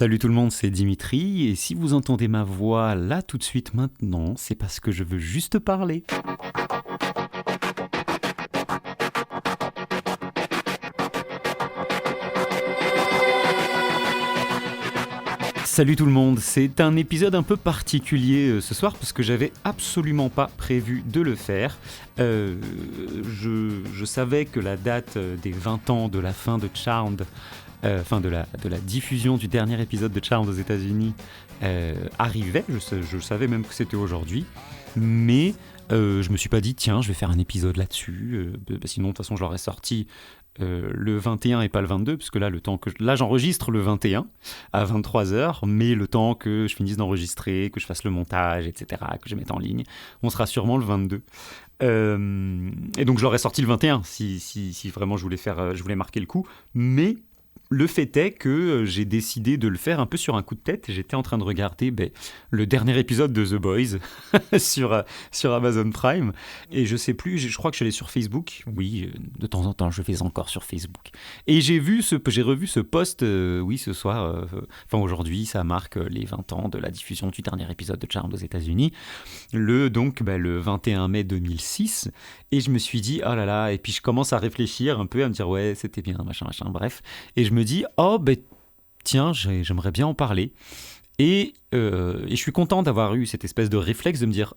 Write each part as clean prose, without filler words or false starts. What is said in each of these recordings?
Salut tout le monde, c'est Dimitri, et si vous entendez ma voix là tout de suite maintenant, c'est parce que je veux juste parler. Salut tout le monde, c'est un épisode un peu particulier ce soir parce que j'avais absolument pas prévu de le faire. Je savais que la date des 20 ans de la fin de Charmed, de la diffusion du dernier épisode de Charmed aux États-Unis arrivait, je savais même que c'était aujourd'hui, mais je me suis pas dit tiens je vais faire un épisode là-dessus, sinon de toute façon je l'aurais sorti le 21 et pas le 22, puisque là, là j'enregistre le 21 à 23h, mais le temps que je finisse d'enregistrer, que je fasse le montage, etc., que je mette en ligne, on sera sûrement le 22. Et donc je l'aurais sorti le 21 si vraiment je voulais marquer le coup, mais le fait est que j'ai décidé de le faire un peu sur un coup de tête. J'étais en train de regarder le dernier épisode de The Boys sur Amazon Prime. Et je sais plus, je crois que je suis allé sur Facebook. Oui, de temps en temps, je vais encore sur Facebook. Et j'ai revu ce post, ce soir, aujourd'hui, ça marque les 20 ans de la diffusion du dernier épisode de Charmed aux États-Unis. Le 21 mai 2006. Et je me suis dit, oh là là, et puis je commence à réfléchir un peu, à me dire, ouais, c'était bien, machin, bref. Et je me dis, tiens, j'aimerais bien en parler. Et je suis content d'avoir eu cette espèce de réflexe de me dire,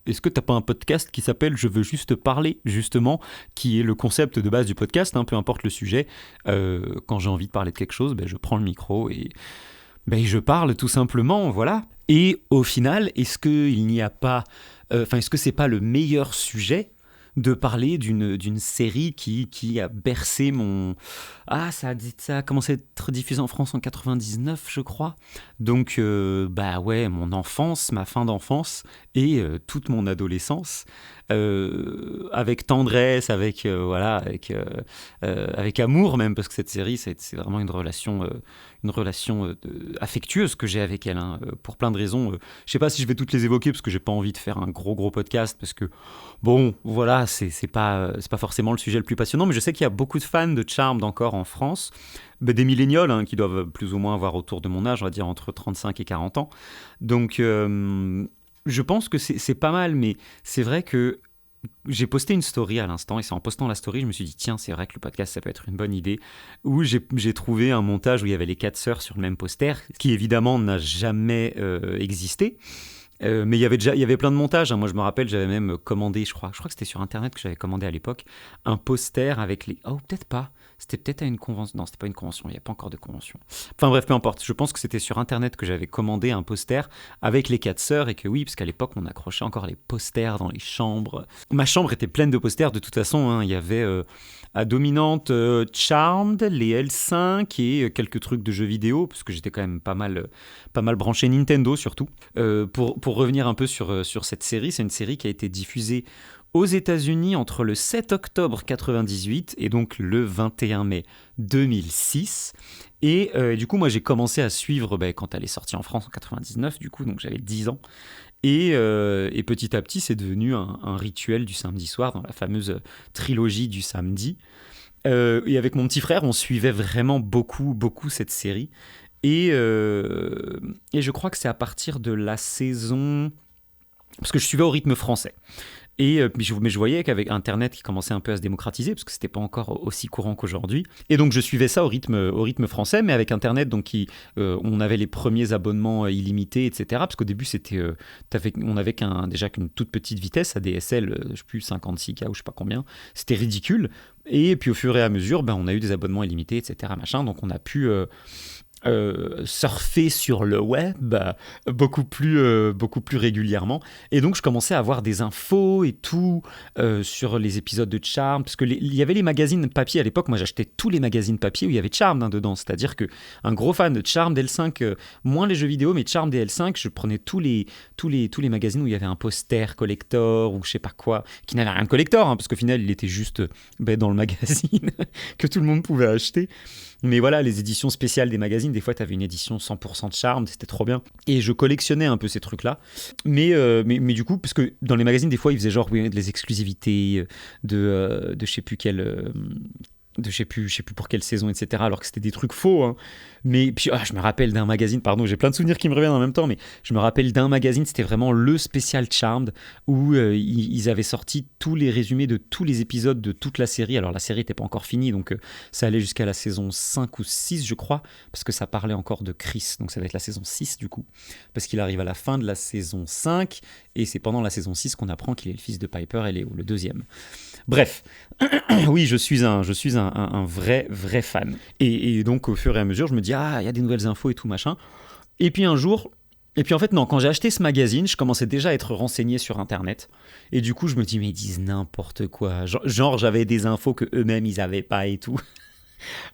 est-ce que t'as pas un podcast qui s'appelle Je veux juste parler, justement, qui est le concept de base du podcast, peu importe le sujet. Quand j'ai envie de parler de quelque chose, je prends le micro et je parle tout simplement, voilà. Et au final, est-ce que c'est pas le meilleur sujet de parler d'une série qui a bercé mon... ça a commencé à être diffusé en France en 99, je crois. Donc, mon enfance, ma fin d'enfance et toute mon adolescence, avec tendresse, avec amour même, parce que cette série, c'est vraiment une relation affectueuse que j'ai avec elle, pour plein de raisons. Je sais pas si je vais toutes les évoquer, parce que j'ai pas envie de faire un gros podcast, parce que, c'est pas forcément le sujet le plus passionnant, mais je sais qu'il y a beaucoup de fans de Charmed encore en France, des millénials, qui doivent plus ou moins avoir autour de mon âge, on va dire entre 35 et 40 ans. Donc, je pense que c'est pas mal, mais c'est vrai que j'ai posté une story à l'instant, et c'est en postant la story, je me suis dit, tiens, c'est vrai que le podcast, ça peut être une bonne idée, où j'ai trouvé un montage où il y avait les 4 sœurs sur le même poster, ce qui évidemment n'a jamais existé. Mais il y avait plein de montages, Moi, je me rappelle, j'avais même commandé, je crois que c'était sur Internet que j'avais commandé à l'époque, un poster avec les... Oh, peut-être pas. C'était peut-être à une convention. Non, c'était pas une convention. Il n'y a pas encore de convention. Enfin bref, peu importe. Je pense que c'était sur Internet que j'avais commandé un poster avec les 4 sœurs, et que oui, parce qu'à l'époque, on accrochait encore les posters dans les chambres. Ma chambre était pleine de posters de toute façon. Il y avait à dominante Charmed, les L5 et quelques trucs de jeux vidéo, parce que j'étais quand même pas mal branché Nintendo surtout. Pour revenir un peu sur cette série, c'est une série qui a été diffusée aux États-Unis entre le 7 octobre 98 et donc le 21 mai 2006. Et du coup, moi, j'ai commencé à suivre quand elle est sortie en France en 99, du coup, donc j'avais 10 ans. Et petit à petit, c'est devenu un rituel du samedi soir dans la fameuse trilogie du samedi. Et avec mon petit frère, on suivait vraiment beaucoup cette série. Et je crois que c'est à partir de la saison... Parce que je suivais au rythme français. Mais je voyais qu'avec Internet qui commençait un peu à se démocratiser, parce que c'était pas encore aussi courant qu'aujourd'hui. Et donc je suivais ça au rythme français, mais avec Internet, donc on avait les premiers abonnements illimités, etc. Parce qu'au début, on avait qu'une toute petite vitesse, ADSL, je sais plus, 56K ou je sais pas combien. C'était ridicule. Et puis au fur et à mesure, on a eu des abonnements illimités, etc. Donc on a pu... surfer sur le web beaucoup plus régulièrement, et donc je commençais à avoir des infos et tout sur les épisodes de Charmed, parce que il y avait les magazines papier à l'époque. Moi j'achetais tous les magazines papier où il y avait Charmed dedans, c'est-à-dire que un gros fan de Charmed, L5, moins les jeux vidéo, mais Charmed et L5, je prenais tous les magazines où il y avait un poster collector ou je sais pas quoi, qui n'avait rien de collector, parce qu'au final il était juste dans le magazine que tout le monde pouvait acheter. Mais voilà, les éditions spéciales des magazines, des fois, tu avais une édition 100% de Charmed, c'était trop bien. Et je collectionnais un peu ces trucs-là. Mais du coup, parce que dans les magazines, des fois, ils faisaient des exclusivités de je sais plus je sais plus pour quelle saison, etc. Alors que c'était des trucs faux, hein. Mais puis je me rappelle d'un magazine, pardon, j'ai plein de souvenirs qui me reviennent en même temps, mais je me rappelle d'un magazine, c'était vraiment le spécial Charmed, où ils avaient sorti tous les résumés de tous les épisodes de toute la série. Alors la série n'était pas encore finie, donc ça allait jusqu'à la saison 5 ou 6, je crois, parce que ça parlait encore de Chris, donc ça va être la saison 6 du coup, parce qu'il arrive à la fin de la saison 5, et c'est pendant la saison 6 qu'on apprend qu'il est le fils de Piper et Leo, le deuxième. Bref, oui, je suis un vrai fan. Et donc, au fur et à mesure, je me dis, il y a des nouvelles infos et tout, machin. Et puis un jour, et puis en fait, non, quand j'ai acheté ce magazine, je commençais déjà à être renseigné sur Internet. Et du coup, je me dis, mais ils disent n'importe quoi. Genre j'avais des infos que eux-mêmes, ils avaient pas et tout.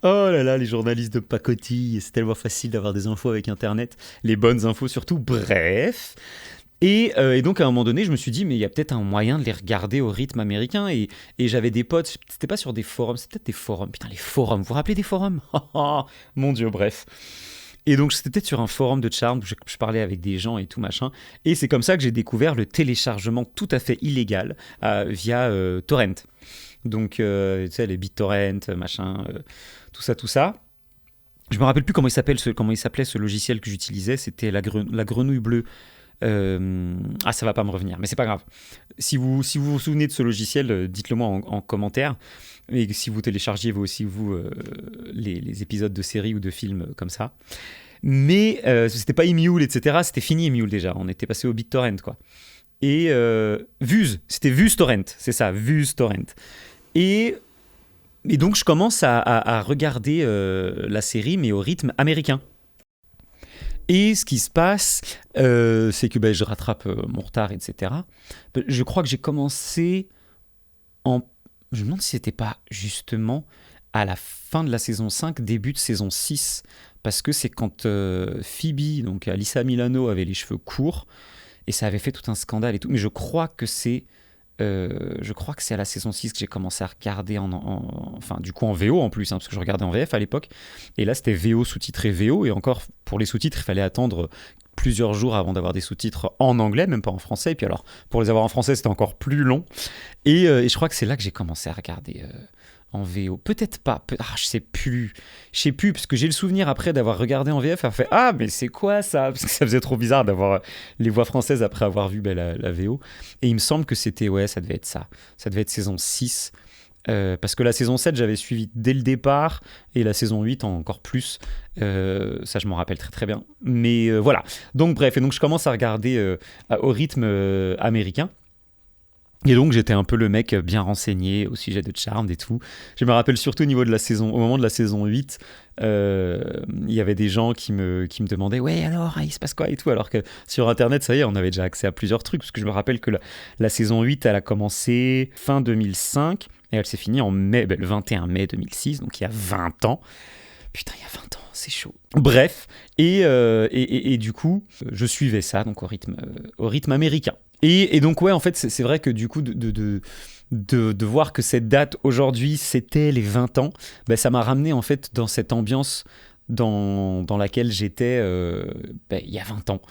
Oh là là, les journalistes de pacotille, c'est tellement facile d'avoir des infos avec Internet. Les bonnes infos surtout. Bref. Et donc à un moment donné, je me suis dit, mais il y a peut-être un moyen de les regarder au rythme américain. Et j'avais des potes, c'était pas sur des forums, c'était peut-être des forums. Putain, les forums, vous vous rappelez des forums? Mon Dieu, bref. Et donc c'était peut-être sur un forum de Charmed où je parlais avec des gens et tout machin. Et c'est comme ça que j'ai découvert le téléchargement tout à fait illégal via Torrent. Donc tu sais, les BitTorrent, machin, tout ça. Je me rappelle plus comment il s'appelait ce logiciel que j'utilisais, c'était la grenouille bleue. Ça va pas me revenir, mais c'est pas grave. Si vous vous souvenez de ce logiciel, dites-le moi en commentaire. Et si vous téléchargiez vous aussi les épisodes de séries ou de films comme ça. Mais c'était pas Emule, etc. C'était fini Emule déjà. On était passé au BitTorrent, quoi. Et Vuse, c'était VuseTorrent, c'est ça, VuseTorrent. Et donc je commence à regarder la série, mais au rythme américain. Et ce qui se passe, c'est que je rattrape mon retard, etc. Je crois que j'ai commencé Je me demande si c'était pas justement à la fin de la saison 5, début de saison 6. Parce que c'est quand Phoebe, donc Alyssa Milano, avait les cheveux courts. Et ça avait fait tout un scandale et tout. Mais je crois que c'est à la saison 6 que j'ai commencé à regarder enfin du coup en VO en plus, hein, parce que je regardais en VF à l'époque, et là c'était VO sous-titré VO, et encore pour les sous-titres il fallait attendre plusieurs jours avant d'avoir des sous-titres en anglais, même pas en français, et puis alors pour les avoir en français c'était encore plus long, et je crois que c'est là que j'ai commencé à regarder en VO, peut-être pas, je sais plus, parce que j'ai le souvenir après d'avoir regardé en VF, à fait mais c'est quoi ça, parce que ça faisait trop bizarre d'avoir les voix françaises après avoir vu la VO, et il me semble que c'était, ça devait être saison 6, parce que la saison 7 j'avais suivi dès le départ, et la saison 8 encore plus, ça je m'en rappelle très très bien, mais voilà, donc bref, et donc je commence à regarder au rythme américain. Et donc j'étais un peu le mec bien renseigné au sujet de Charmed et tout. Je me rappelle surtout au moment de la saison 8, il y avait des gens qui me demandaient ouais alors il se passe quoi et tout, alors que sur internet ça y est on avait déjà accès à plusieurs trucs, parce que je me rappelle que la saison 8 elle a commencé fin 2005 et elle s'est finie en mai, le 21 mai 2006, donc il y a 20 ans. Putain, il y a 20 ans, c'est chaud. Bref, et du coup, je suivais ça donc au rythme américain. Et donc en fait, c'est vrai que du coup, de voir que cette date aujourd'hui, c'était les 20 ans, ça m'a ramené en fait dans cette ambiance dans laquelle j'étais il y a 20 ans.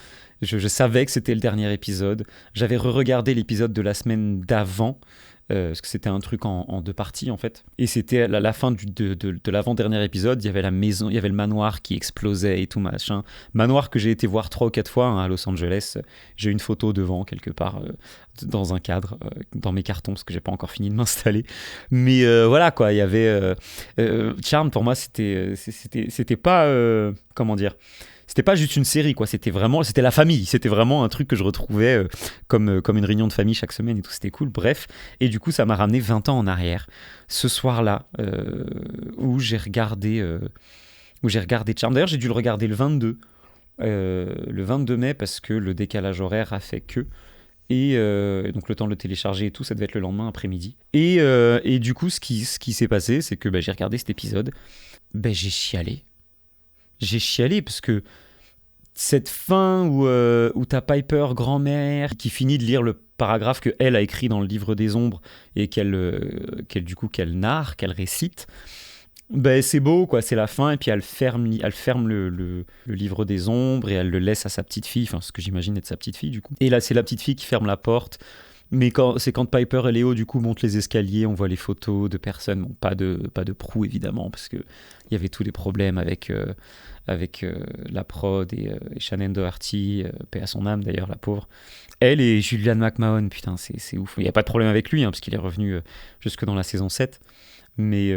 Je savais que c'était le dernier épisode. J'avais re-regardé l'épisode de la semaine d'avant, parce que c'était un truc en deux parties en fait, et c'était à la fin de l'avant-dernier épisode, il y avait la maison, il y avait le manoir qui explosait et tout machin, manoir que j'ai été voir 3 ou 4 fois à Los Angeles. J'ai une photo devant quelque part dans un cadre dans mes cartons, parce que j'ai pas encore fini de m'installer, mais voilà quoi, il y avait Charmed pour moi c'était pas comment dire, c'était pas juste une série, quoi. C'était la famille. C'était vraiment un truc que je retrouvais comme une réunion de famille chaque semaine et tout. C'était cool. Bref. Et du coup, ça m'a ramené 20 ans en arrière. Ce soir-là, où j'ai regardé Charmed. D'ailleurs, j'ai dû le regarder le 22 mai, parce que le décalage horaire a fait que. Et donc le temps de le télécharger et tout, ça devait être le lendemain après-midi. Et du coup, ce qui s'est passé, c'est que j'ai regardé cet épisode. J'ai chialé. J'ai chialé parce que cette fin où t'as Piper grand-mère qui finit de lire le paragraphe qu'elle a écrit dans le livre des ombres et qu'elle narre, qu'elle récite, c'est beau quoi, c'est la fin, et puis elle ferme le livre des ombres et elle le laisse à sa petite fille, enfin ce que j'imagine être sa petite fille du coup. Et là c'est la petite fille qui ferme la porte Mais quand Piper et Léo du coup montent les escaliers, on voit les photos de personnes, bon, pas de Prue évidemment, parce que il y avait tous les problèmes avec la prod et Shannon Doherty, paix à son âme d'ailleurs, la pauvre. Elle et Julian McMahon, putain, c'est ouf. Il n'y a pas de problème avec lui, hein, parce qu'il est revenu jusque dans la saison 7. Mais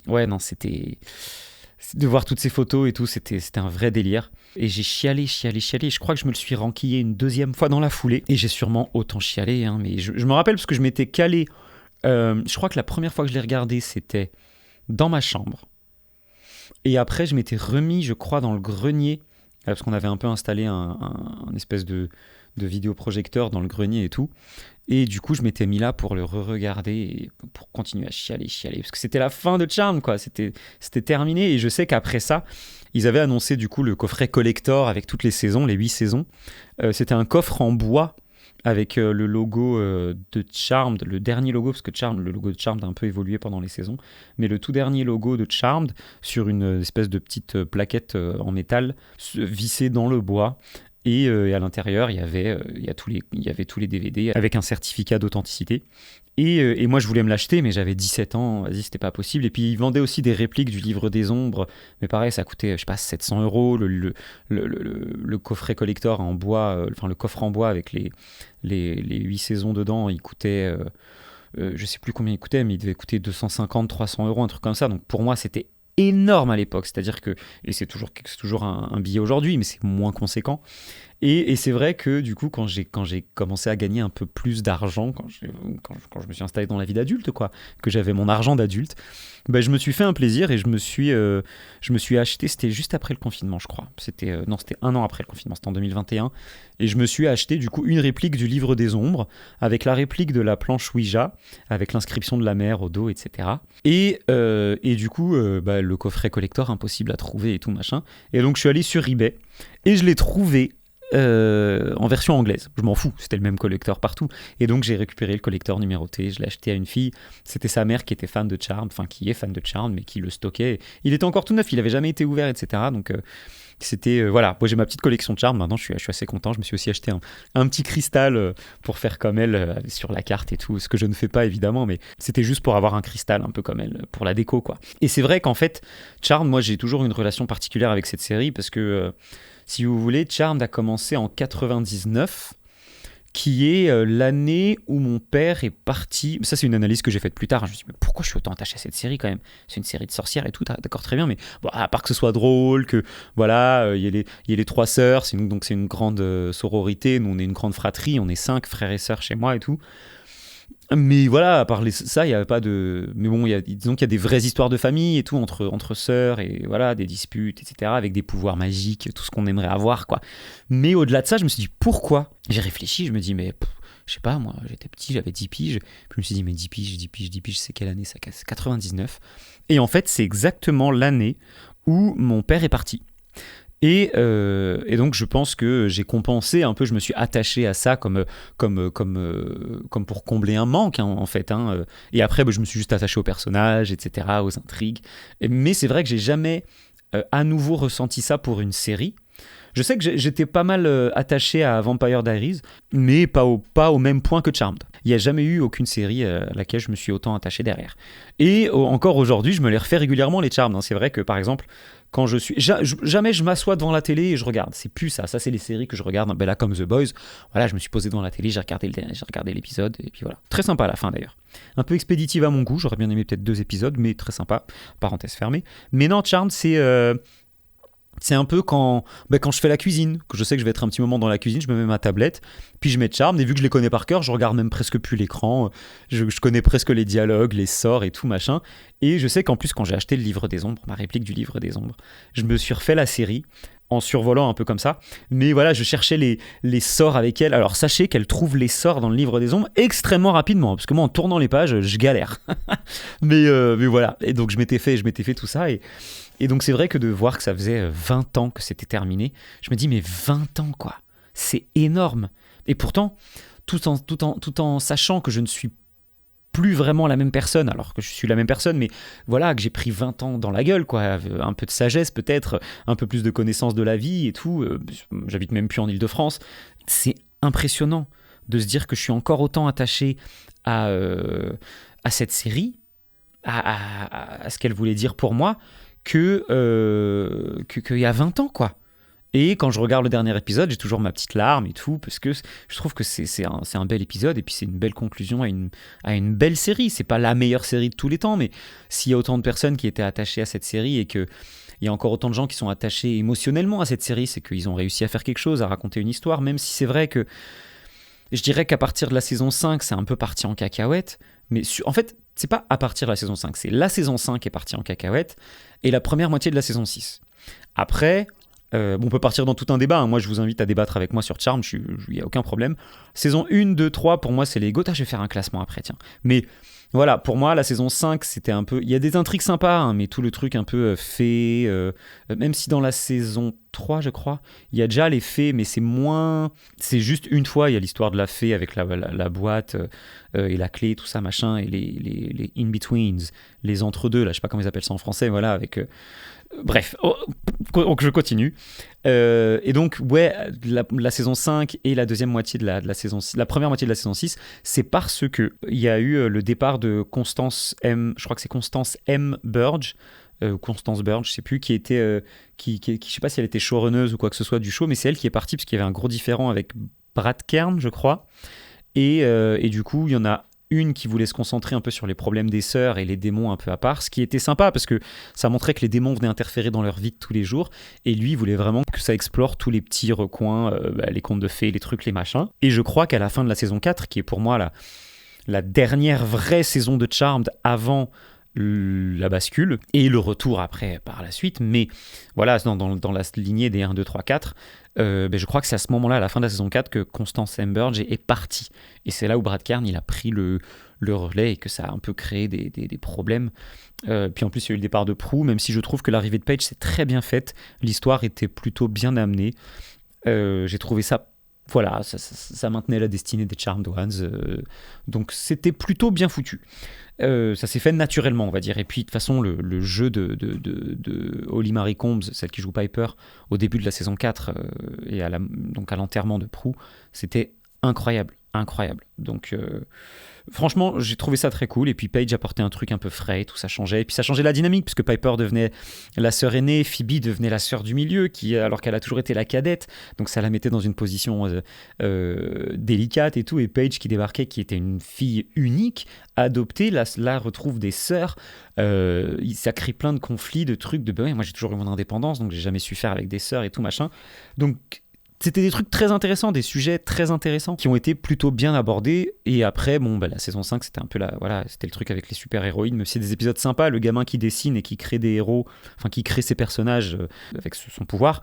ouais, non, de voir toutes ces photos et tout, c'était un vrai délire. Et j'ai chialé. Je crois que je me le suis renquillé une deuxième fois dans la foulée. Et j'ai sûrement autant chialé, hein, mais je me rappelle parce que je m'étais calé. Je crois que la première fois que je l'ai regardé, c'était dans ma chambre. Et après, je m'étais remis, je crois, dans le grenier, parce qu'on avait un peu installé un espèce de vidéoprojecteur dans le grenier et tout. Et du coup, je m'étais mis là pour le re-regarder et pour continuer à chialer. Parce que c'était la fin de Charmed, quoi. C'était terminé. Et je sais qu'après ça, ils avaient annoncé du coup le coffret collector avec toutes les saisons, les 8 saisons. C'était un coffre en bois avec le logo de Charmed, le dernier logo, parce que le logo de Charmed a un peu évolué pendant les saisons, mais le tout dernier logo de Charmed sur une espèce de petite plaquette en métal vissée dans le bois. Et à l'intérieur, il y avait tous les DVD avec un certificat d'authenticité. Et moi, je voulais me l'acheter, mais j'avais 17 ans, vas-y, c'était pas possible. Et puis, ils vendaient aussi des répliques du livre des ombres, mais pareil, ça coûtait, je sais pas, 700 euros. Le coffret collector en bois, enfin, le coffre en bois avec les 8 saisons dedans, il coûtait, je sais plus combien il coûtait, mais il devait coûter 250, 300 euros, un truc comme ça. Donc, pour moi, c'était énorme à l'époque, c'est-à-dire que, et c'est toujours un billet aujourd'hui, mais c'est moins conséquent. Et c'est vrai que du coup, quand j'ai commencé à gagner un peu plus d'argent, quand je me suis installé dans la vie d'adulte, quoi, que j'avais mon argent d'adulte, ben, je me suis fait un plaisir et je me suis acheté, c'était juste après le confinement, je crois. C'était 1 an après le confinement, c'était en 2021. Et je me suis acheté du coup une réplique du livre des ombres, avec la réplique de la planche Ouija, avec l'inscription de la mère au dos, etc. Et du coup, le coffret collector impossible à trouver et tout machin. Et donc je suis allé sur eBay et je l'ai trouvé en version anglaise. Je m'en fous, c'était le même collector partout. Et donc j'ai récupéré le collector numéroté, je l'ai acheté à une fille. C'était sa mère qui était fan de Charmed, enfin qui est fan de Charmed, mais qui le stockait. Il était encore tout neuf, il n'avait jamais été ouvert, etc. Donc c'était voilà. Moi j'ai ma petite collection de Charmed. Maintenant je suis assez content. Je me suis aussi acheté un petit cristal pour faire comme elle sur la carte et tout. Ce que je ne fais pas évidemment, mais c'était juste pour avoir un cristal un peu comme elle pour la déco, quoi. Et c'est vrai qu'en fait Charmed, moi j'ai toujours une relation particulière avec cette série parce que si vous voulez, Charmed a commencé en 99, qui est l'année où mon père est parti. Ça, c'est une analyse que j'ai faite plus tard. Je me suis dit, mais pourquoi je suis autant attaché à cette série quand même ? C'est une série de sorcières et tout, d'accord, très bien, mais bon, à part que ce soit drôle, que voilà, il y a les 3 sœurs, donc c'est une grande sororité. Nous, on est une grande fratrie, on est 5 frères et sœurs chez moi et tout. Mais voilà, à part ça, il n'y avait pas de. Mais bon, disons qu'il y a des vraies histoires de famille et tout, entre sœurs, et voilà, des disputes, etc., avec des pouvoirs magiques, tout ce qu'on aimerait avoir, quoi. Mais au-delà de ça, je me suis dit, pourquoi ? J'ai réfléchi, je me dis, mais je sais pas, moi, j'étais petit, j'avais 10 piges. Puis je me suis dit, mais 10 piges, c'est quelle année ça ? C'est 99. Et en fait, c'est exactement l'année où mon père est parti. Et donc je pense que j'ai compensé un peu, je me suis attaché à ça comme pour combler un manque, hein, en fait. Hein. Et après, je me suis juste attaché aux personnages, etc., aux intrigues. Mais c'est vrai que j'ai jamais à nouveau ressenti ça pour une série. Je sais que j'étais pas mal attaché à Vampire Diaries, mais pas au même point que Charmed. Il n'y a jamais eu aucune série à laquelle je me suis autant attaché derrière. Et encore aujourd'hui, je me les refais régulièrement, les Charmed. Hein. C'est vrai que, par exemple, quand je suis... Jamais je m'assois devant la télé et je regarde. C'est plus ça. Ça, c'est les séries que je regarde. Ben là, comme The Boys, voilà, je me suis posé devant la télé, j'ai regardé l'épisode, et puis voilà. Très sympa à la fin, d'ailleurs. Un peu expéditive à mon goût. J'aurais bien aimé peut-être 2 épisodes, mais très sympa. Parenthèse fermée. Mais non, Charmed, c'est un peu quand je fais la cuisine, que je sais que je vais être un petit moment dans la cuisine, je me mets ma tablette, puis je mets Charmed, et vu que je les connais par cœur, je regarde même presque plus l'écran, je connais presque les dialogues, les sorts et tout machin, et je sais qu'en plus quand j'ai acheté le livre des ombres, ma réplique du livre des ombres, je me suis refait la série en survolant un peu comme ça, mais voilà, je cherchais les sorts avec elle. Alors sachez qu'elle trouve les sorts dans le livre des ombres extrêmement rapidement, parce que moi en tournant les pages, je galère. mais voilà, et donc je m'étais fait tout ça, et donc c'est vrai que de voir que ça faisait 20 ans que c'était terminé, je me dis mais 20 ans quoi, c'est énorme. Et pourtant, tout en sachant que je ne suis plus vraiment la même personne, alors que je suis la même personne, mais voilà, que j'ai pris 20 ans dans la gueule, quoi, un peu de sagesse peut-être, un peu plus de connaissance de la vie et tout, j'habite même plus en Île-de-France, c'est impressionnant de se dire que je suis encore autant attaché à cette série, à ce qu'elle voulait dire pour moi, qu'il y a 20 ans, quoi. Et quand je regarde le dernier épisode, j'ai toujours ma petite larme et tout, parce que je trouve que c'est un bel épisode, et puis c'est une belle conclusion à une belle série. C'est pas la meilleure série de tous les temps, mais s'il y a autant de personnes qui étaient attachées à cette série, et qu'il y a encore autant de gens qui sont attachés émotionnellement à cette série, c'est qu'ils ont réussi à faire quelque chose, à raconter une histoire, même si c'est vrai que je dirais qu'à partir de la saison 5, c'est un peu parti en cacahuète, mais en fait, c'est pas à partir de la saison 5, c'est la saison 5 qui est partie en cacahuète, et la première moitié de la saison 6. Après... on peut partir dans tout un débat, hein. Moi je vous invite à débattre avec moi sur Charmed, il n'y a aucun problème. Saison 1, 2, 3, pour moi c'est les GOAT. Je vais faire un classement après, tiens. Mais voilà, pour moi la saison 5 c'était un peu... Il y a des intrigues sympas, hein, mais tout le truc un peu fait... même si dans la saison 3 je crois, il y a déjà les fées, mais c'est moins... C'est juste une fois, il y a l'histoire de la fée avec la boîte et la clé, tout ça machin, et les in-betweens, les entre-deux, là je sais pas comment ils appellent ça en français, voilà, avec... Bref, je continue. Et donc, ouais, la saison 5 et la deuxième moitié de la saison 6, la première moitié de la saison 6, c'est parce que il y a eu le départ de Constance M, je crois que c'est Constance M. Burge, Constance Burge, je sais plus, qui était, je sais pas si elle était showrunneuse ou quoi que ce soit du show, mais c'est elle qui est partie parce qu'il y avait un gros différend avec Brad Kern, je crois. Et du coup, il y en a une qui voulait se concentrer un peu sur les problèmes des sœurs et les démons un peu à part, ce qui était sympa parce que ça montrait que les démons venaient interférer dans leur vie de tous les jours, et lui voulait vraiment que ça explore tous les petits recoins, les contes de fées, les trucs, les machins. Et je crois qu'à la fin de la saison 4, qui est pour moi la dernière vraie saison de Charmed avant la bascule et le retour après par la suite, mais voilà, dans la lignée des 1, 2, 3, 4, je crois que c'est à ce moment-là, à la fin de la saison 4, que Constance M. Burge est partie, et c'est là où Brad Kern il a pris le relais, et que ça a un peu créé des problèmes. Puis en plus il y a eu le départ de Prue, même si je trouve que l'arrivée de Paige c'est très bien faite, l'histoire était plutôt bien amenée, j'ai trouvé ça, voilà, ça maintenait la destinée des Charmed Ones, donc c'était plutôt bien foutu. Ça s'est fait naturellement, on va dire. Et puis de toute façon, le jeu de Holly Marie Combs, celle qui joue Piper, au début de la saison 4 et donc à l'enterrement de Prue, c'était incroyable. Donc franchement, j'ai trouvé ça très cool. Et puis Paige apportait un truc un peu frais, tout ça changeait. Et puis ça changeait la dynamique, puisque Piper devenait la sœur aînée, Phoebe devenait la sœur du milieu, alors qu'elle a toujours été la cadette. Donc ça la mettait dans une position délicate et tout. Et Paige qui débarquait, qui était une fille unique, adoptée, là retrouve des sœurs. Ça crée plein de conflits, de trucs. Moi j'ai toujours eu mon indépendance, donc j'ai jamais su faire avec des sœurs et tout machin. Donc c'était des trucs très intéressants, des sujets très intéressants qui ont été plutôt bien abordés. Et après, la saison 5, c'était un peu c'était le truc avec les super-héroïnes, mais c'est des épisodes sympas, le gamin qui dessine et qui crée des héros, enfin qui crée ses personnages avec son pouvoir,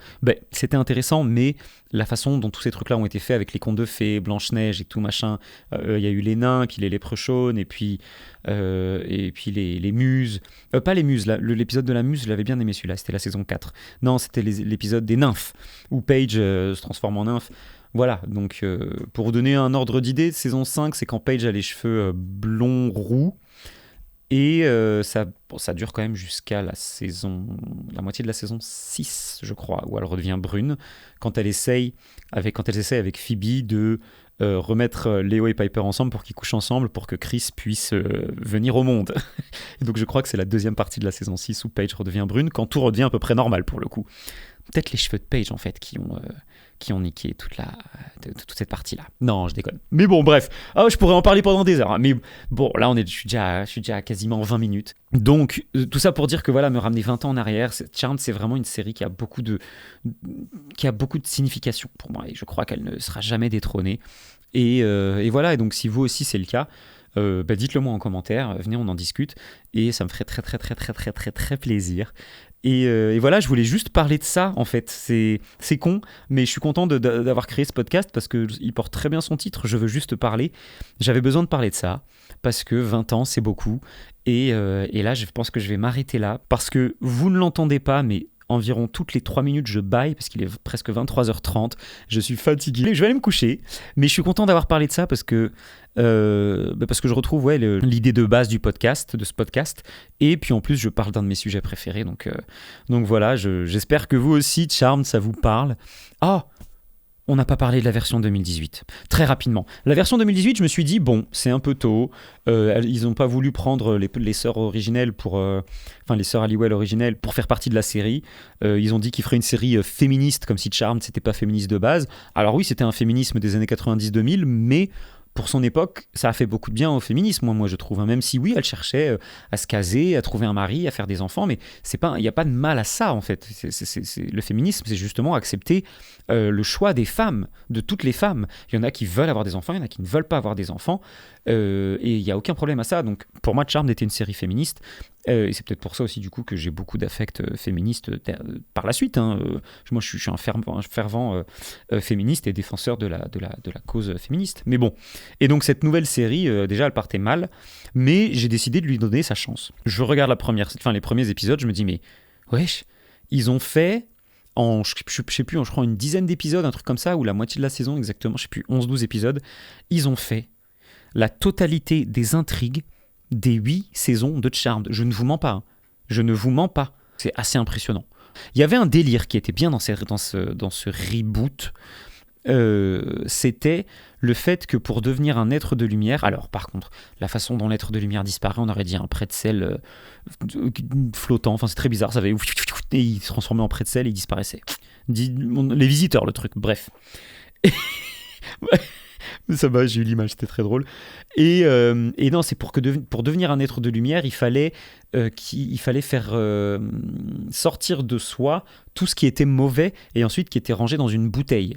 c'était intéressant, mais la façon dont tous ces trucs-là ont été faits avec les contes de fées, Blanche-Neige et tout machin, il y a eu les nains, puis les léprechaunes, et puis les muses, pas les muses, l'épisode de la muse, je l'avais bien aimé celui-là, c'était la saison 4. Non, c'était l'épisode des nymphes, où Paige se transforme en nymphe. Voilà, donc pour vous donner un ordre d'idée, saison 5, c'est quand Paige a les cheveux blonds roux, et ça dure quand même jusqu'à la moitié de la saison 6, je crois, où elle redevient brune, quand elle essaye avec Phoebe de remettre Léo et Piper ensemble pour qu'ils couchent ensemble, pour que Chris puisse venir au monde. Et donc je crois que c'est la deuxième partie de la saison 6 où Paige redevient brune, quand tout redevient à peu près normal pour le coup. Peut-être les cheveux de Paige en fait qui ont niqué toute cette partie-là. Non, je déconne. Mais bon, bref. Je pourrais en parler pendant des heures. Hein. Mais bon, là, je suis déjà à quasiment 20 minutes. Donc, tout ça pour dire que voilà, me ramener 20 ans en arrière, Charmed, c'est vraiment une série qui a beaucoup de signification pour moi. Et je crois qu'elle ne sera jamais détrônée. Et voilà, et donc si vous aussi c'est le cas, dites-le moi en commentaire, venez on en discute, et ça me ferait très très très très très très très plaisir. Et voilà, je voulais juste parler de ça en fait, c'est con, mais je suis content d'avoir créé ce podcast parce qu'il porte très bien son titre, je veux juste parler, j'avais besoin de parler de ça, parce que 20 ans c'est beaucoup, et là je pense que je vais m'arrêter là, parce que vous ne l'entendez pas, mais environ toutes les 3 minutes je baille parce qu'il est presque 23h30, je suis fatigué, je vais aller me coucher, mais je suis content d'avoir parlé de ça parce que je retrouve l'idée de base de ce podcast, et puis en plus je parle d'un de mes sujets préférés, donc voilà, j'espère que vous aussi Charmed ça vous parle. on n'a pas parlé de la version 2018. Très rapidement. La version 2018, je me suis dit, bon, c'est un peu tôt. Ils n'ont pas voulu prendre les sœurs originelles les sœurs Halliwell originelles pour faire partie de la série. Ils ont dit qu'ils feraient une série féministe, comme si Charmed, c'était pas féministe de base. Alors oui, c'était un féminisme des années 90-2000, mais pour son époque, ça a fait beaucoup de bien au féminisme, moi je trouve. Même si oui, elle cherchait à se caser, à trouver un mari, à faire des enfants, mais il n'y a pas de mal à ça, en fait. Le féminisme, c'est justement accepter le choix des femmes, de toutes les femmes. Il y en a qui veulent avoir des enfants, il y en a qui ne veulent pas avoir des enfants, et il n'y a aucun problème à ça. Donc pour moi, Charmed était une série féministe, et c'est peut-être pour ça aussi, du coup, que j'ai beaucoup d'affects féministes par la suite. Moi, je suis un fervent féministe et défenseur de la cause féministe. Mais bon. Et donc cette nouvelle série, déjà elle partait mal, mais j'ai décidé de lui donner sa chance. Je regarde les premiers épisodes, je me dis mais wesh, ils ont fait je sais plus, je crois une dizaine d'épisodes, un truc comme ça, ou la moitié de la saison exactement, je sais plus, 11-12 épisodes, ils ont fait la totalité des intrigues des 8 saisons de Charmed. Je ne vous mens pas, hein. Je ne vous mens pas. C'est assez impressionnant. Il y avait un délire qui était bien dans ce reboot. C'était le fait que pour devenir un être de lumière, alors par contre, la façon dont l'être de lumière disparaît, on aurait dit un pretzel flottant, enfin c'est très bizarre, ça avait et il se transformait en pretzel et il disparaissait. Les visiteurs, le truc, bref. Ça va, j'ai eu l'image, c'était très drôle. Et non, c'est pour devenir un être de lumière, il fallait faire sortir de soi tout ce qui était mauvais et ensuite qui était rangé dans une bouteille.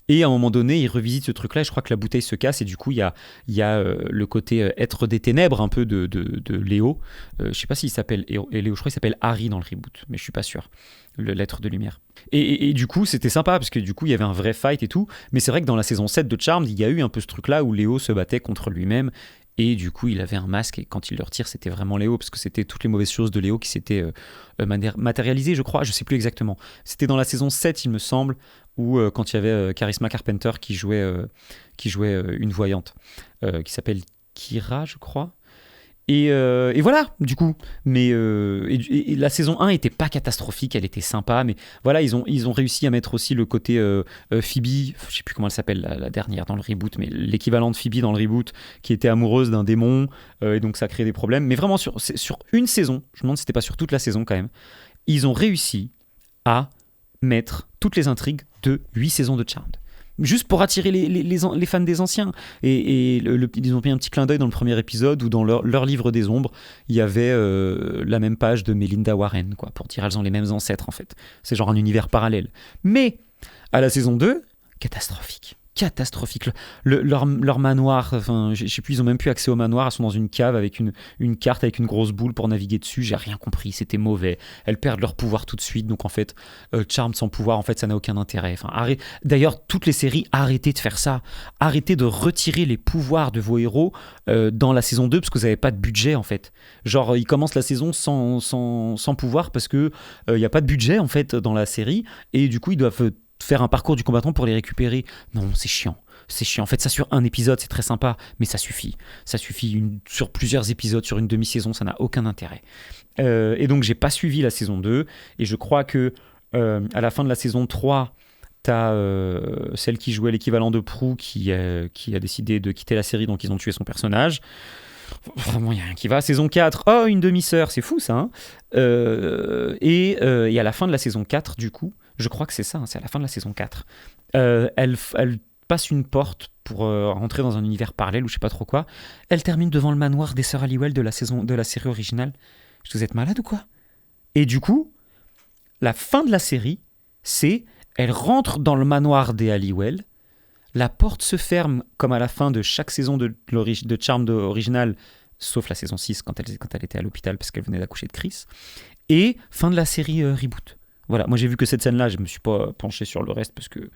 Et à un moment donné, il revisite ce truc-là, et je crois que la bouteille se casse, et du coup, il y a le côté être des ténèbres, un peu de Léo. Je sais pas s'il s'appelle Léo, je crois qu'il s'appelle Harry dans le reboot, mais je suis pas sûr, l'être de lumière. Et du coup, c'était sympa, parce que du coup, il y avait un vrai fight et tout, mais c'est vrai que dans la saison 7 de Charmed, il y a eu un peu ce truc-là où Léo se battait contre lui-même, et du coup, il avait un masque, et quand il le retire, c'était vraiment Léo, parce que c'était toutes les mauvaises choses de Léo qui s'étaient matérialisées, je crois, je sais plus exactement. C'était dans la saison 7, il me semble, ou quand il y avait Charisma Carpenter qui jouait une voyante, qui s'appelle Kira, je crois. Et voilà, du coup. Mais et la saison 1 était pas catastrophique, elle était sympa, mais voilà, ils ont réussi à mettre aussi le côté Phoebe, je sais plus comment elle s'appelle, la dernière dans le reboot, mais l'équivalent de Phoebe dans le reboot, qui était amoureuse d'un démon, et donc ça crée des problèmes. Mais vraiment, sur une saison, je me demande si c'était pas sur toute la saison quand même, ils ont réussi à mettre toutes les intrigues de 8 saisons de Charmed. Juste pour attirer les fans des anciens. Et ils ont mis un petit clin d'œil dans le premier épisode où dans leur livre des ombres, il y avait la même page de Melinda Warren, quoi, pour dire elles ont les mêmes ancêtres en fait. C'est genre un univers parallèle. Mais à la saison 2, catastrophique. Leur manoir, enfin, je sais plus, ils ont même plus accès au manoir, elles sont dans une cave avec une carte avec une grosse boule pour naviguer dessus, j'ai rien compris, c'était mauvais. Elles perdent leur pouvoir tout de suite, donc en fait, Charmed sans pouvoir, en fait, ça n'a aucun intérêt. Enfin, d'ailleurs, toutes les séries, arrêtez de faire ça. Arrêtez de retirer les pouvoirs de vos héros dans la saison 2 parce que vous n'avez pas de budget, en fait. Genre, ils commencent la saison sans pouvoir parce que il n'y a pas de budget, en fait, dans la série, et du coup, ils doivent faire un parcours du combattant pour les récupérer. Non, c'est chiant. En fait, ça sur un épisode, c'est très sympa, mais ça suffit. Ça suffit sur plusieurs épisodes, sur une demi-saison, ça n'a aucun intérêt. Et donc, j'ai pas suivi la saison 2, et je crois que à la fin de la saison 3, t'as celle qui jouait l'équivalent de Prue qui a décidé de quitter la série, donc ils ont tué son personnage. Vraiment, il n'y a rien qui va. Saison 4, oh, une demi-sœur, c'est fou ça. Hein. Et à la fin de la saison 4, du coup, je crois que c'est ça, hein, c'est à la fin de la saison 4, elle passe une porte pour rentrer dans un univers parallèle ou je sais pas trop quoi. Elle termine devant le manoir des sœurs Halliwell de la série originale. Vous êtes malade ou quoi? Et du coup, la fin de la série, c'est elle rentre dans le manoir des Halliwell. La porte se ferme comme à la fin de chaque saison de Charmed original, sauf la saison 6 quand elle était à l'hôpital parce qu'elle venait d'accoucher de Chris. Et fin de la série reboot. Voilà, moi j'ai vu que cette scène-là, je me suis pas penché sur le reste parce que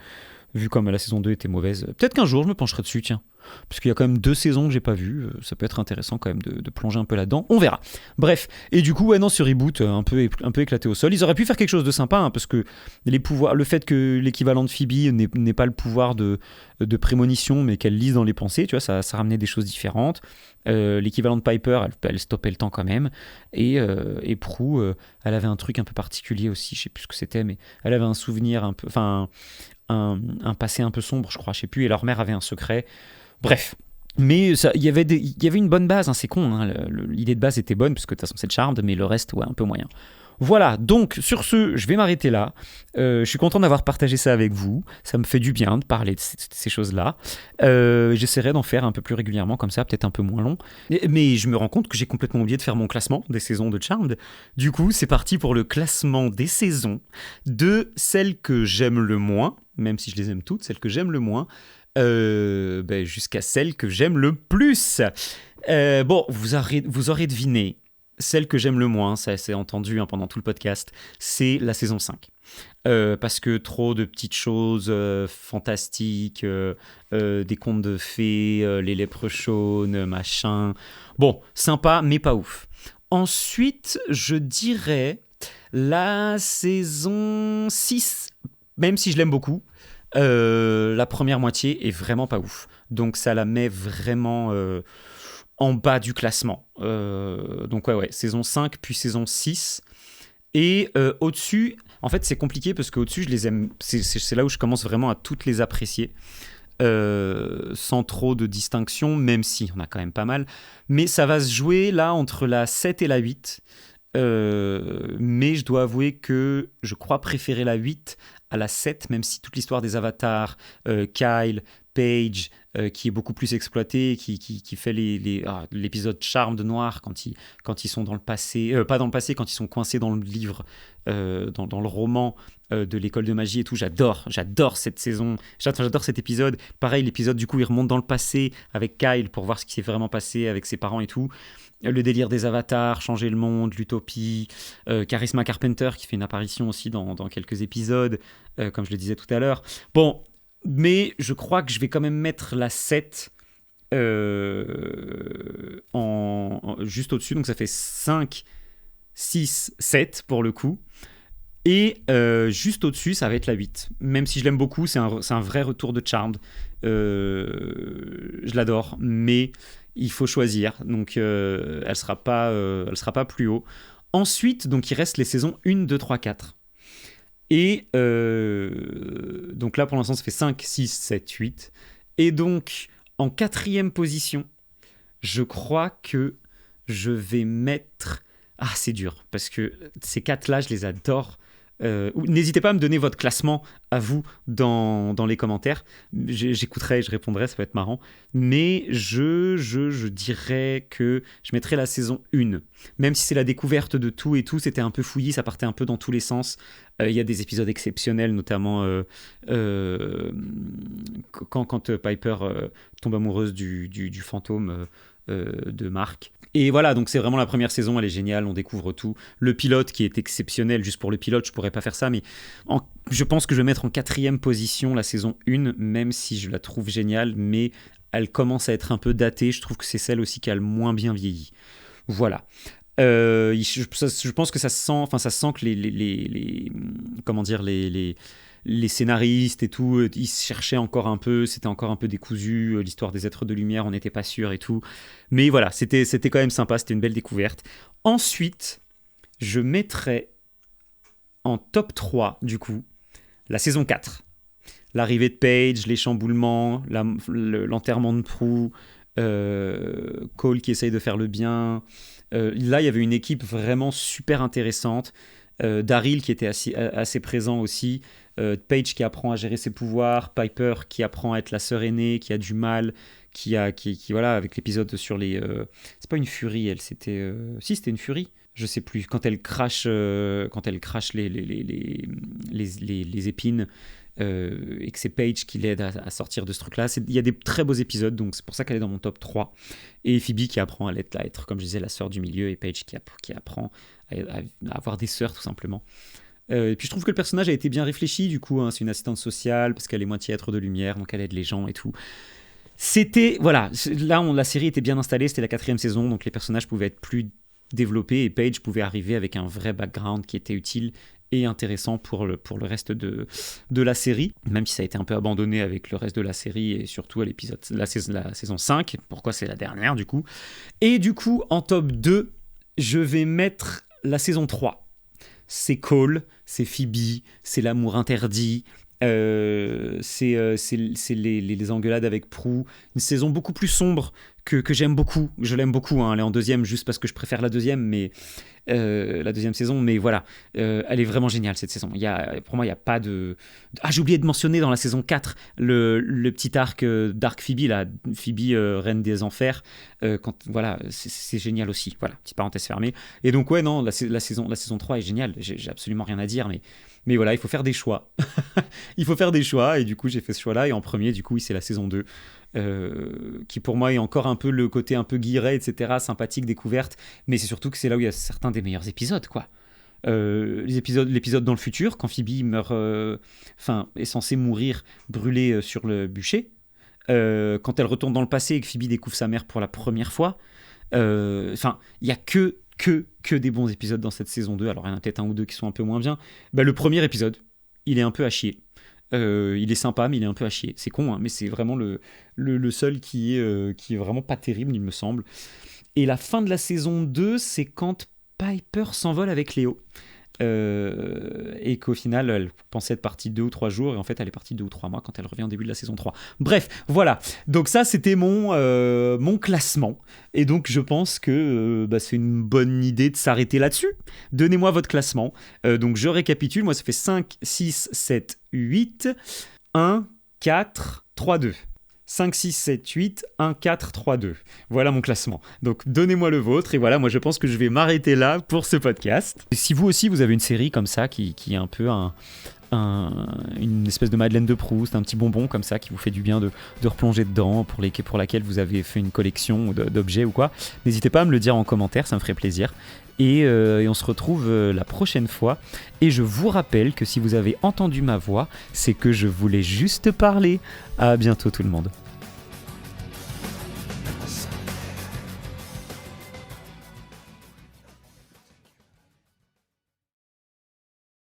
vu comme la saison 2 était mauvaise, peut-être qu'un jour je me pencherai dessus, tiens. Parce qu'il y a quand même 2 saisons que j'ai pas vues, ça peut être intéressant quand même de plonger un peu là-dedans, on verra. Bref, et du coup, ouais, non, ce reboot, un peu éclaté au sol, ils auraient pu faire quelque chose de sympa, hein, parce que le fait que l'équivalent de Phoebe n'ait pas le pouvoir de prémonition, mais qu'elle lise dans les pensées, tu vois, ça ramenait des choses différentes. L'équivalent de Piper, elle stoppait le temps quand même, et Prue, elle avait un truc un peu particulier aussi, je sais plus ce que c'était, mais elle avait un souvenir un peu, enfin un passé un peu sombre, je crois, je sais plus, et leur mère avait un secret. Bref. Mais il y avait une bonne base, hein, c'est con, hein, l'idée de base était bonne, parce que de toute façon c'est Charmed, mais le reste, ouais, un peu moyen. Voilà, donc sur ce, je vais m'arrêter là. Je suis content d'avoir partagé ça avec vous. Ça me fait du bien de parler de ces choses-là. J'essaierai d'en faire un peu plus régulièrement, comme ça, peut-être un peu moins long. Mais je me rends compte que j'ai complètement oublié de faire mon classement des saisons de Charmed. Du coup, c'est parti pour le classement des saisons de celles que j'aime le moins, même si je les aime toutes, celles que j'aime le moins, jusqu'à celles que j'aime le plus. Bon, vous aurez deviné. Celle que j'aime le moins, ça s'est entendu pendant tout le podcast, c'est la saison 5. Parce que trop de petites choses fantastiques, des contes de fées, les léprechaunes, machin. Bon, sympa, mais pas ouf. Ensuite, je dirais la saison 6, même si je l'aime beaucoup. La première moitié est vraiment pas ouf. Donc ça la met vraiment en bas du classement. Donc ouais, saison 5, puis saison 6. Et au-dessus, en fait c'est compliqué parce qu'au-dessus je les aime, c'est là où je commence vraiment à toutes les apprécier. Sans trop de distinction, même si on a quand même pas mal. Mais ça va se jouer là entre la 7 et la 8. Mais je dois avouer que je crois préférer la 8 à la 7, même si toute l'histoire des avatars, Kyle, Paige, qui est beaucoup plus exploité, qui fait l'épisode Charme de Noir quand ils sont dans le passé, pas dans le passé, quand ils sont coincés dans le livre, dans le roman de l'école de magie et tout. J'adore cette saison, j'adore cet épisode. Pareil, l'épisode du coup il remonte dans le passé avec Kyle pour voir ce qui s'est vraiment passé avec ses parents et tout. Le délire des avatars, changer le monde, l'utopie, Charisma Carpenter qui fait une apparition aussi dans quelques épisodes, comme je le disais tout à l'heure. Bon, mais je crois que je vais quand même mettre la 7 juste au-dessus, donc ça fait 5, 6, 7 pour le coup. Et juste au-dessus, ça va être la 8. Même si je l'aime beaucoup, c'est un vrai retour de Charmed. Je l'adore, mais il faut choisir. Donc elle sera pas plus haut. Ensuite, donc il reste les saisons 1, 2, 3, 4. Et donc là, pour l'instant, ça fait 5, 6, 7, 8. Et donc, en 4e position, je crois que je vais mettre... Ah, c'est dur, parce que ces 4-là, je les adore. N'hésitez pas à me donner votre classement à vous dans les commentaires. J'écouterai, je répondrai, ça peut être marrant. Mais je dirais que je mettrai la saison 1. Même si c'est la découverte de tout et tout, c'était un peu fouillis, ça partait un peu dans tous les sens. Il y a des épisodes exceptionnels, notamment quand Piper tombe amoureuse du fantôme de Mark. Et voilà, donc c'est vraiment la première saison, elle est géniale, on découvre tout. Le pilote qui est exceptionnel, juste pour le pilote, je pourrais pas faire ça, mais je pense que je vais mettre en 4e position la saison 1, même si je la trouve géniale, mais elle commence à être un peu datée, je trouve que c'est celle aussi qui a le moins bien vieilli. Voilà. Je pense que ça sent que les scénaristes et tout, ils cherchaient encore un peu, c'était encore un peu décousu, l'histoire des êtres de lumière, on n'était pas sûr et tout. Mais voilà, c'était quand même sympa, c'était une belle découverte. Ensuite, je mettrais en top 3, du coup, la saison 4. L'arrivée de Paige, les chamboulements, l'enterrement de Prue, Cole qui essaye de faire le bien. Là, il y avait une équipe vraiment super intéressante. Daryl qui était assez présent aussi. Paige qui apprend à gérer ses pouvoirs, Piper qui apprend à être la sœur aînée, qui a du mal, qui voilà, avec l'épisode sur les... c'est pas une furie, elle, c'était... Si, c'était une furie, je sais plus, quand elle crache les épines, et que c'est Paige qui l'aide à sortir de ce truc-là. Il y a des très beaux épisodes, donc c'est pour ça qu'elle est dans mon top 3. Et Phoebe qui apprend à être, comme je disais, la sœur du milieu, et Paige qui apprend à avoir des sœurs, tout simplement. Et puis je trouve que le personnage a été bien réfléchi, du coup, hein, c'est une assistante sociale, parce qu'elle est moitié être de lumière, donc elle aide les gens et tout. C'était, voilà, là la série était bien installée, c'était la 4e saison, donc les personnages pouvaient être plus développés, et Paige pouvait arriver avec un vrai background qui était utile et intéressant pour le reste de la série, même si ça a été un peu abandonné avec le reste de la série, et surtout à la saison 5, pourquoi c'est la dernière du coup. Et du coup, en top 2, je vais mettre la saison 3. C'est Cole, c'est Phoebe, c'est l'amour interdit, C'est les engueulades avec Prue. Une saison beaucoup plus sombre que j'aime beaucoup. Je l'aime beaucoup, hein. Elle est en deuxième juste parce que je préfère la deuxième, mais la deuxième saison. Mais voilà, elle est vraiment géniale cette saison. Pour moi, il n'y a pas de... Ah, j'ai oublié de mentionner dans la saison 4 le petit arc d'Arc Phoebe, là, Phoebe, Reine des Enfers. Voilà, c'est génial aussi. Voilà, petite parenthèse fermée. Et donc, ouais, non, la saison 3 est géniale. J'ai absolument rien à dire, mais voilà, il faut faire des choix. Il faut faire des choix, et du coup, j'ai fait ce choix-là. Et en premier, du coup, oui, c'est la saison 2, qui pour moi est encore un peu le côté un peu guilleret, etc., sympathique, découverte. Mais c'est surtout que c'est là où il y a certains des meilleurs épisodes, quoi. L'épisode dans le futur, quand Phoebe meurt, est censée mourir brûlée sur le bûcher. Quand elle retourne dans le passé et que Phoebe découvre sa mère pour la première fois. Il y a que des bons épisodes dans cette saison 2. Alors il y en a peut-être un ou deux qui sont un peu moins bien. Le premier épisode, il est un peu à chier. Il est sympa, mais il est un peu à chier. C'est con, hein, mais c'est vraiment le seul qui est vraiment pas terrible, il me semble. Et la fin de la saison 2, c'est quand Piper s'envole avec Léo. Et qu'au final, elle pensait être partie 2 ou 3 jours, et en fait, elle est partie 2 ou 3 mois quand elle revient au début de la saison 3. Bref, voilà. Donc ça, c'était mon classement. Et donc, je pense que c'est une bonne idée de s'arrêter là-dessus. Donnez-moi votre classement. Donc, je récapitule. Moi, ça fait 5, 6, 7, 8, 1, 4, 3, 2. 5, 6, 7, 8, 1, 4, 3, 2. Voilà mon classement. Donc donnez-moi le vôtre, et voilà, moi je pense que je vais m'arrêter là pour ce podcast. Et si vous aussi vous avez une série comme ça qui est un peu une espèce de Madeleine de Proust, un petit bonbon comme ça qui vous fait du bien de replonger dedans, pour laquelle vous avez fait une collection d'objets ou quoi, n'hésitez pas à me le dire en commentaire, ça me ferait plaisir. Et on se retrouve la prochaine fois. Et je vous rappelle que si vous avez entendu ma voix, c'est que je voulais juste parler. À bientôt tout le monde.